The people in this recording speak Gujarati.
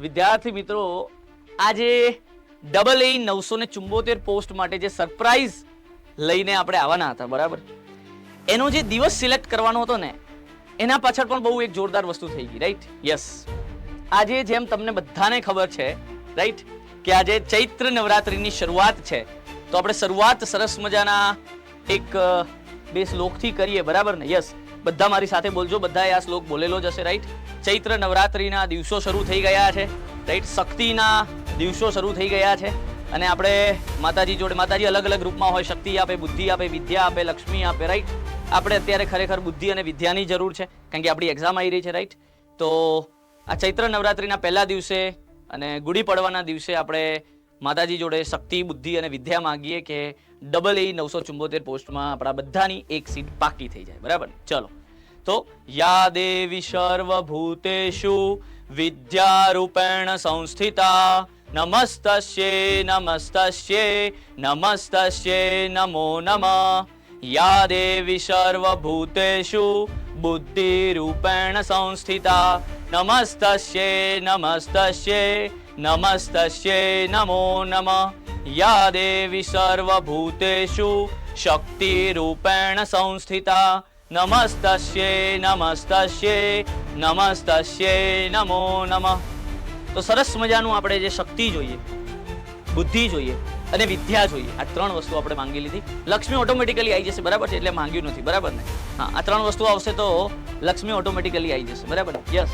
વિદ્યાર્થી મિત્રો, આજે EE974 પોસ્ટ માટે જે સરપ્રાઈઝ લઈને આપણે આવવાના હતા, બરાબર, એનો જે દિવસ સિલેક્ટ કરવાનો હતો ને, એના પાછળ પણ બહુ એક જોરદાર વસ્તુ થઈ ગઈ, રાઈટ? યસ, આજે જેમ તમને બધાને ખબર છે, રાઈટ, કે આજે ચૈત્ર નવરાત્રિની શરૂઆત છે, તો આપણે શરૂઆત સરસ મજાના એક બે શ્લોકથી કરીએ, બરાબર ને? યસ, બધા મારી સાથે બોલજો, બધાએ આ શ્લોક બોલેલો જ હશે, રાઈટ? ચૈત્ર નવરાત્રિના દિવસો શરૂ થઈ ગયા છે, રાઈટ? શક્તિના દિવસો શરૂ થઈ ગયા છે અને આપણે માતાજી જોડે, માતાજી અલગ અલગ રૂપમાં હોય, શક્તિ આપે, બુદ્ધિ આપે, વિદ્યા આપે, લક્ષ્મી આપે, રાઈટ? આપણે અત્યારે ખરેખર બુદ્ધિ અને વિદ્યાની જરૂર છે, કારણ કે આપણી એક્ઝામ આવી રહી છે, રાઈટ? તો આ ચૈત્ર નવરાત્રિના પહેલા દિવસે અને ગુડી પડવાના દિવસે આપણે માતાજી જોડે શક્તિ, બુદ્ધિ અને વિદ્યા માંગીએ કે EE974 પોસ્ટમાં આપણા બધાની એક સીટ પાકી થઈ જાય, બરાબર? ચલો, તો યા દેવી સર્વભૂતેષુ વિદ્યારૂપેણ સંસ્થિતા નમસ્તસ્યે નમસ્તસ્યે નમસ્તસ્યે નમો નમઃ. યા દેવી સર્વભૂતેષુ બુદ્ધિરૂપેણ સંસ્થિતા નમસ્તસ્યે નમસ્તસ્યે નમસ્તસ્યે નમો નમઃ. યા દેવી સર્વભૂતેષુ શક્તિરૂપેણ સંસ્થિતા નમસ્તસ્યે નમસ્તસ્યે નમસ્તસ્યે નમો નમઃ. તો સરસ મજાનું આપણે જે શક્તિ જોઈએ, બુદ્ધિ જોઈએ અને વિદ્યા જોઈએ, આ ત્રણ વસ્તુ આપણે માંગી લીધી. લક્ષ્મી ઓટોમેટિકલી આવી જશે, બરાબર છે? એટલે માંગ્યું નથી, બરાબર ને? હા, આ ત્રણ વસ્તુ આવશે તો લક્ષ્મી ઓટોમેટિકલી આવી જશે, બરાબર? યસ.